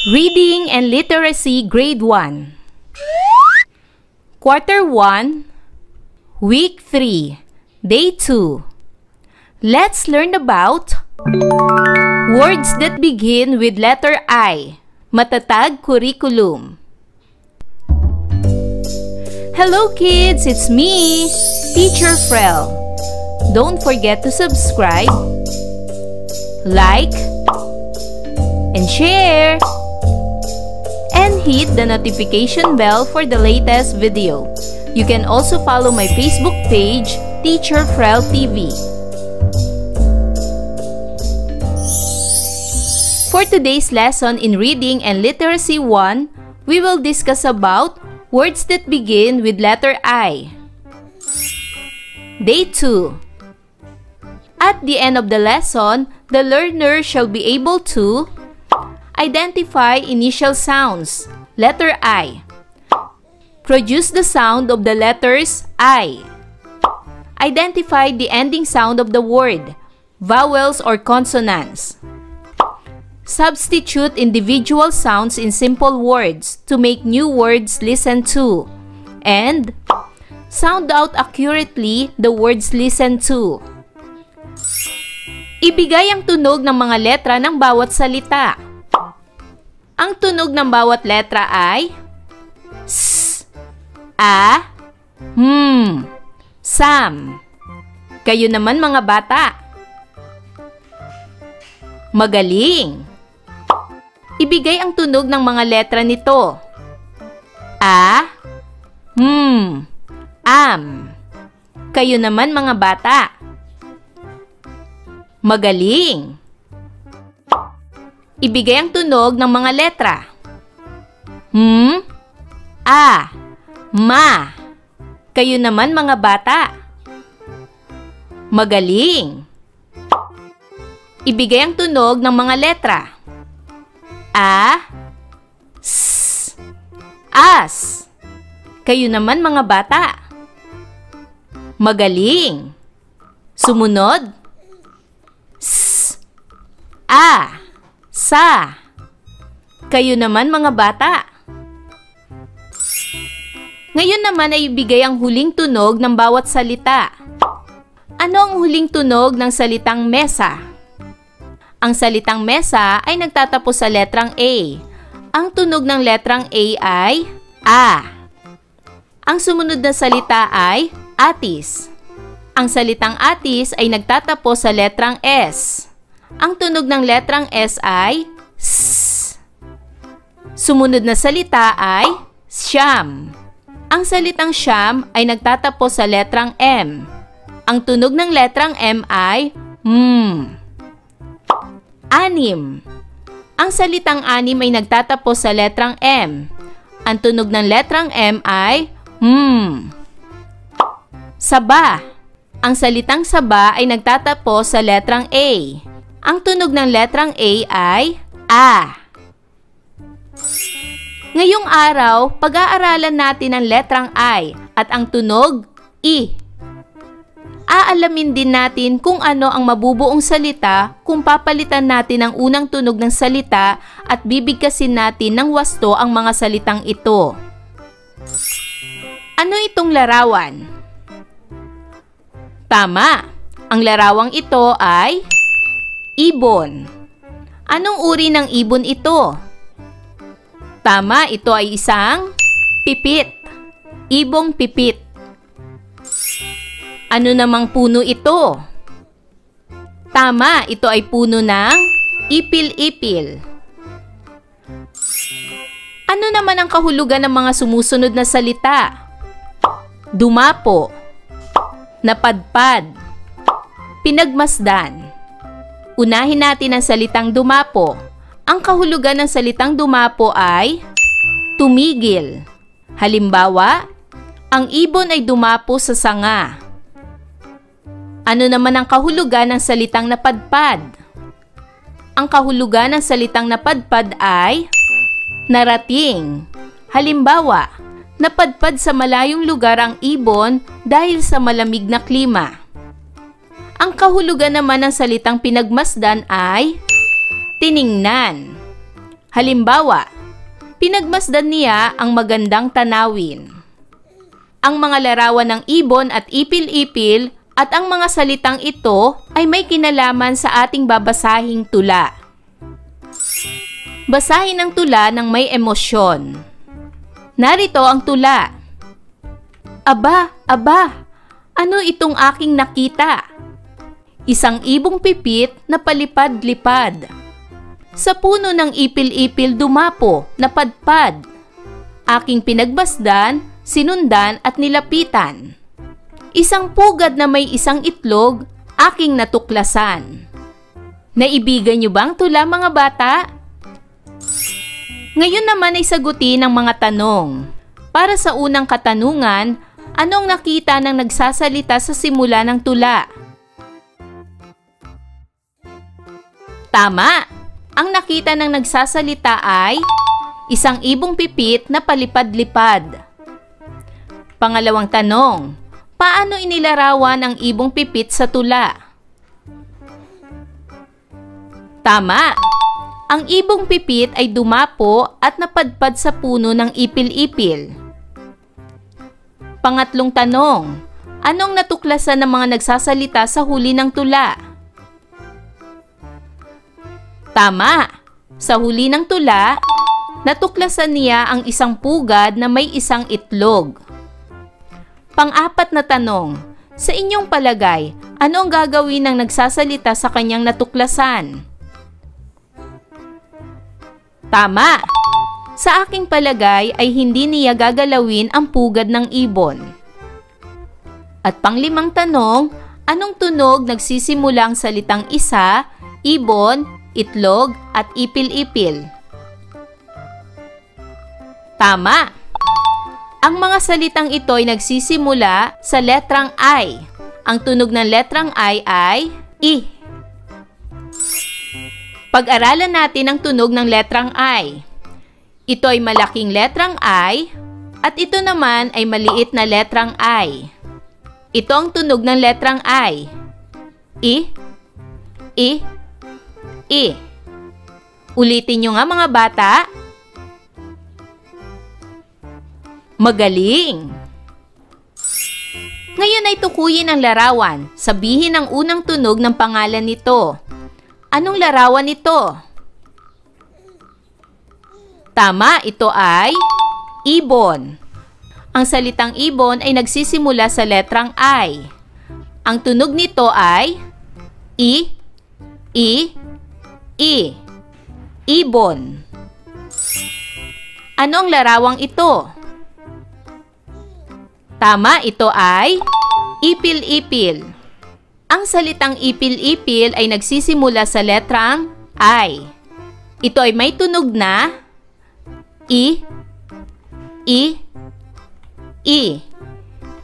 Reading and Literacy Grade 1 Quarter 1 Week 3 Day 2 Let's learn about words that begin with letter I. Matatag curriculum. Hello kids, it's me, Teacher Frel. Don't forget to subscribe, like, and share, and hit the notification bell for the latest video. You can also follow my Facebook page, Teacher Frel TV. For today's lesson in Reading and Literacy 1, we will discuss about words that begin with letter I. Day 2. At the end of the lesson, the learner shall be able to identify initial sounds, letter I. Produce the sound of the letters I. Identify the ending sound of the word, vowels or consonants. Substitute individual sounds in simple words to make new words listen to. And sound out accurately the words listened to. Ibigay ang tunog ng mga letra ng bawat salita. Ang tunog ng bawat letra ay S, A, Sam. Kayo naman mga bata. Magaling! Ibigay ang tunog ng mga letra nito. A, Am. Kayo naman mga bata. Magaling! Ibigay ang tunog ng mga letra. A, Ma. Kayo naman mga bata. Magaling! Ibigay ang tunog ng mga letra. A, S, As. Kayo naman mga bata. Magaling! Sumunod. S, A, Sa. Kayo naman mga bata. Ngayon naman ay ibigay ang huling tunog ng bawat salita. Ano ang huling tunog ng salitang mesa? Ang salitang mesa ay nagtatapos sa letrang A. Ang tunog ng letrang A ay A. Ang sumunod na salita ay atis. Ang salitang atis ay nagtatapos sa letrang S. Ang tunog ng letrang S ay S. Sumunod na salita ay siyam. Ang salitang siyam ay nagtatapos sa letrang M. Ang tunog ng letrang M ay Anim. Ang salitang anim ay nagtatapos sa letrang M. Ang tunog ng letrang M ay Saba. Ang salitang saba ay nagtatapos sa letrang A. Ang tunog ng letrang A ay A. Ngayong araw, pag-aaralan natin ang letrang I at ang tunog I. Aalamin din natin kung ano ang mabubuong salita kung papalitan natin ang unang tunog ng salita at bibigkasin natin ng wasto ang mga salitang ito. Ano itong larawan? Tama! Ang larawang ito ay ibon. Anong uri ng ibon ito? Tama, ito ay isang pipit. Ibong pipit. Ano namang puno ito? Tama, ito ay puno ng ipil-ipil. Ano naman ang kahulugan ng mga sumusunod na salita? Dumapo, napadpad, pinagmasdan. Unahin natin ang salitang dumapo. Ang kahulugan ng salitang dumapo ay tumigil. Halimbawa, ang ibon ay dumapo sa sanga. Ano naman ang kahulugan ng salitang napadpad? Ang kahulugan ng salitang napadpad ay narating. Halimbawa, napadpad sa malayong lugar ang ibon dahil sa malamig na klima. Ang kahulugan naman ng salitang pinagmasdan ay tiningnan. Halimbawa, pinagmasdan niya ang magandang tanawin. Ang mga larawan ng ibon at ipil-ipil at ang mga salitang ito ay may kinalaman sa ating babasahing tula. Basahin ang tula ng may emosyon. Narito ang tula. Aba, aba, ano itong aking nakita? Isang ibong pipit na palipad-lipad. Sa puno ng ipil-ipil dumapo, napadpad. Aking pinagbasdan, sinundan at nilapitan. Isang pugad na may isang itlog, aking natuklasan. Naibigan niyo ba ang tula, mga bata? Ngayon naman ay sagutin ang mga tanong. Para sa unang katanungan, anong nakita ng nagsasalita sa simula ng tula? Tama! Ang nakita ng nagsasalita ay isang ibong pipit na palipad-lipad. Pangalawang tanong, paano inilarawan ang ibong pipit sa tula? Tama! Ang ibong pipit ay dumapo at napadpad sa puno ng ipil-ipil. Pangatlong tanong, anong natuklasan ng mga nagsasalita sa huli ng tula? Tama! Sa huli ng tula, natuklasan niya ang isang pugad na may isang itlog. Pang-apat na tanong, sa inyong palagay, ano ang gagawin ng nagsasalita sa kanyang natuklasan? Tama! Sa aking palagay ay hindi niya gagalawin ang pugad ng ibon. At panglimang tanong, anong tunog nagsisimula ang salitang isa, ibon, itlog, at ipil-ipil? Tama! Ang mga salitang ito ay nagsisimula sa letrang I. Ang tunog ng letrang I ay I. Pag-aralan natin ang tunog ng letrang I. Ito ay malaking letrang I at ito naman ay maliit na letrang I. Ito ang tunog ng letrang I. I, I, I. Ulitin nyo nga, mga bata. Magaling! Ngayon ay tukuyin ang larawan. Sabihin ang unang tunog ng pangalan nito. Anong larawan ito? Tama, ito ay ibon. Ang salitang ibon ay nagsisimula sa letrang I. Ang tunog nito ay I, I, I. Ibon. Ano ang larawang ito? Tama, ito ay ipil-ipil. Ang salitang ipil-ipil ay nagsisimula sa letrang I. Ito ay may tunog na I, I, I.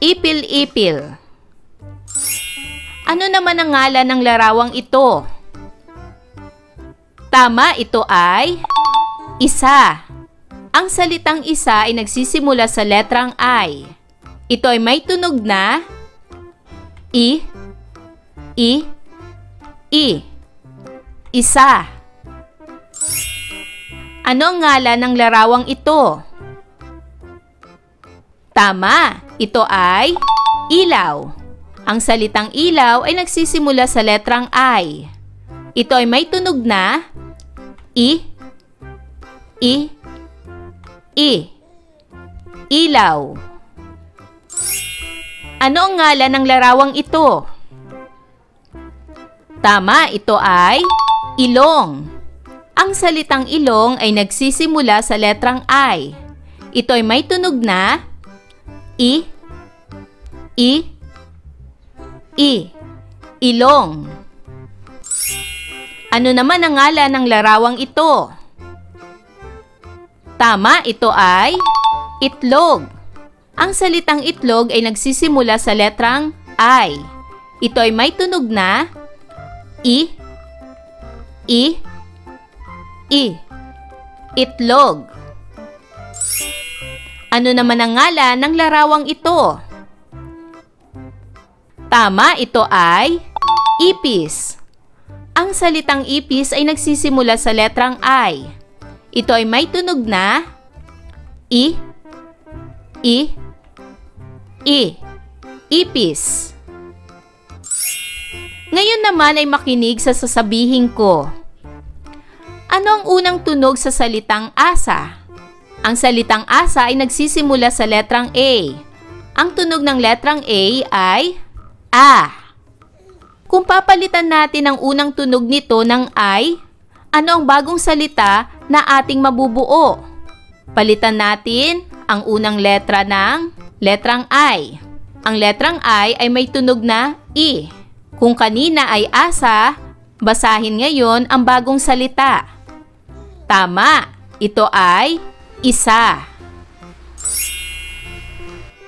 Ipil-ipil. Ano naman ang ngalan ng larawang ito? Tama, ito ay isa. Ang salitang isa ay nagsisimula sa letrang I. Ito ay may tunog na I, I, I. Isa. Ano ang ngalan ng larawang ito? Tama, ito ay ilaw. Ang salitang ilaw ay nagsisimula sa letrang I. Ito ay may tunog na I, I, I. Ilaw. Ano ang ngalan ng larawang ito? Tama, ito ay ilong. Ang salitang ilong ay nagsisimula sa letrang I. Ito ay may tunog na I, I, I. Ilong. Ano naman ang ngalan ng larawang ito? Tama, ito ay itlog. Ang salitang itlog ay nagsisimula sa letrang I. Ito ay may tunog na I, I, I. Itlog. Ano naman ang ngalan ng larawang ito? Tama, ito ay ipis. Ang salitang ipis ay nagsisimula sa letrang I. Ito ay may tunog na I, I, I. Ipis. Ngayon naman ay makinig sa sasabihin ko. Ano ang unang tunog sa salitang asa? Ang salitang asa ay nagsisimula sa letrang A. Ang tunog ng letrang A ay A. Kung papalitan natin ang unang tunog nito ng I, ano ang bagong salita na ating mabubuo? Palitan natin ang unang letra ng letrang I. Ang letrang I ay may tunog na I. Kung kanina ay asa, basahin ngayon ang bagong salita. Tama, ito ay isa.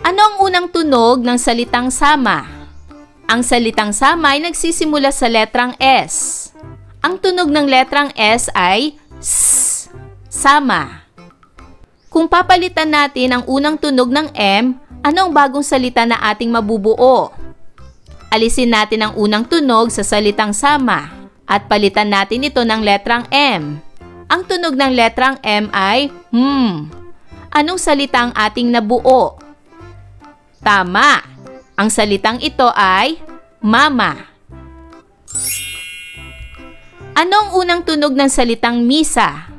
Ano ang unang tunog ng salitang sama? Ang salitang sama ay nagsisimula sa letrang S. Ang tunog ng letrang S ay S. Sama. Kung papalitan natin ang unang tunog ng M, ano ang bagong salita na ating mabubuo? Alisin natin ang unang tunog sa salitang sama at palitan natin ito ng letrang M. Ang tunog ng letrang M ay Anong salita ang ating nabuo? Tama! Ang salitang ito ay mama. Ano ang unang tunog ng salitang misa?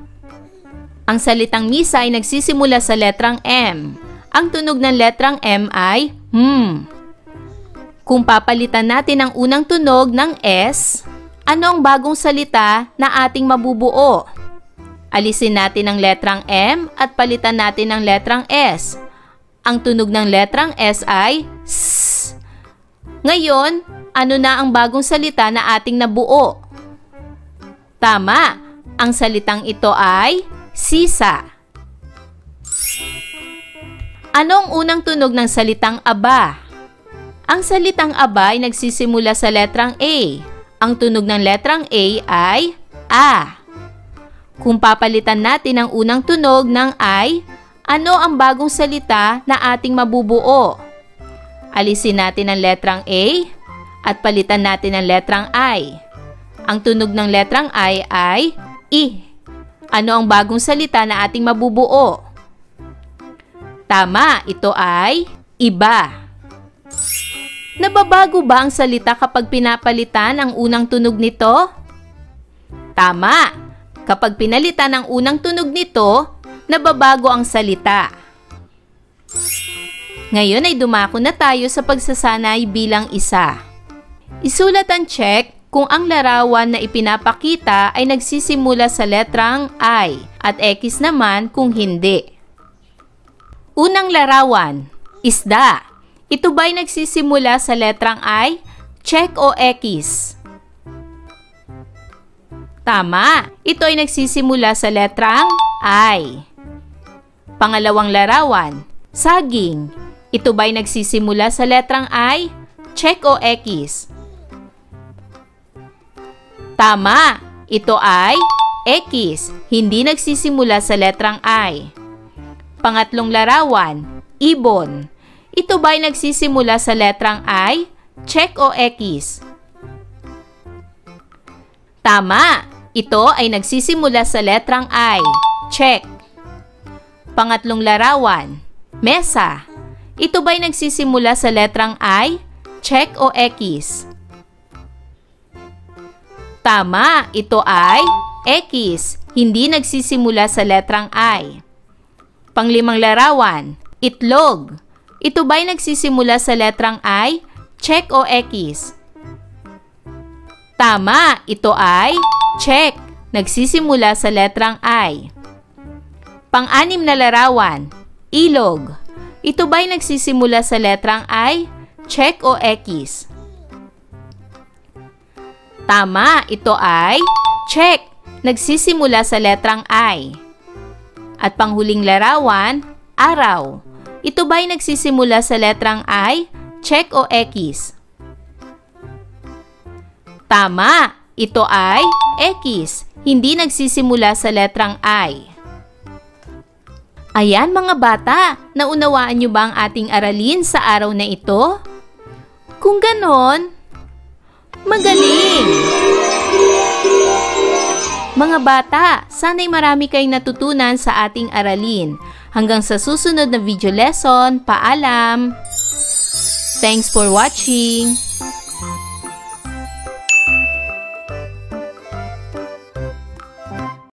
Ang salitang misa ay nagsisimula sa letrang M. Ang tunog ng letrang M ay Kung papalitan natin ang unang tunog ng S, ano ang bagong salita na ating mabubuo? Alisin natin ang letrang M at palitan natin ang letrang S. Ang tunog ng letrang S ay S. Ngayon, ano na ang bagong salita na ating nabuo? Tama, ang salitang ito ay sisa. Ano ang unang tunog ng salitang aba? Ang salitang aba ay nagsisimula sa letrang A. Ang tunog ng letrang A ay A. Kung papalitan natin ang unang tunog ng I, ano ang bagong salita na ating mabubuo? Alisin natin ang letrang A at palitan natin ang letrang I. Ang tunog ng letrang I ay I. Ano ang bagong salita na ating mabubuo? Tama, ito ay iba. Nababago ba ang salita kapag pinapalitan ang unang tunog nito? Tama, kapag pinalitan ang unang tunog nito, nababago ang salita. Ngayon ay dumako na tayo sa pagsasanay bilang isa. Isulat ang check kung ang larawan na ipinapakita ay nagsisimula sa letrang I at X naman kung hindi. Unang larawan, isda. Ito ba'y nagsisimula sa letrang I? Check o X? Tama, ito ay nagsisimula sa letrang I. Pangalawang larawan, saging. Ito ba'y nagsisimula sa letrang I? Check o X? Tama, ito ay X, hindi nagsisimula sa letrang I. Pangatlong larawan, ibon. Ito ba'y nagsisimula sa letrang I? Check o X? Tama, ito ay nagsisimula sa letrang I. Check. Pangatlong larawan, mesa. Ito ba'y nagsisimula sa letrang I? Check o X? Tama, ito ay X, hindi nagsisimula sa letrang I. Panglimang larawan, itlog. Ito ba'y nagsisimula sa letrang I? Check o X? Tama, ito ay check, nagsisimula sa letrang I. Pang-anim na larawan, ilog. Ito ba'y nagsisimula sa letrang I? Check o X? Tama, ito ay check, nagsisimula sa letrang I. At panghuling larawan, araw. Ito ba'y nagsisimula sa letrang I? Check o X? Tama, ito ay X, hindi nagsisimula sa letrang I. Ayan mga bata, naunawaan niyo ba ang ating aralin sa araw na ito? Kung ganon, magaling! Mga bata, sana'y marami kayong natutunan sa ating aralin. Hanggang sa susunod na video lesson, paalam! Thanks for watching!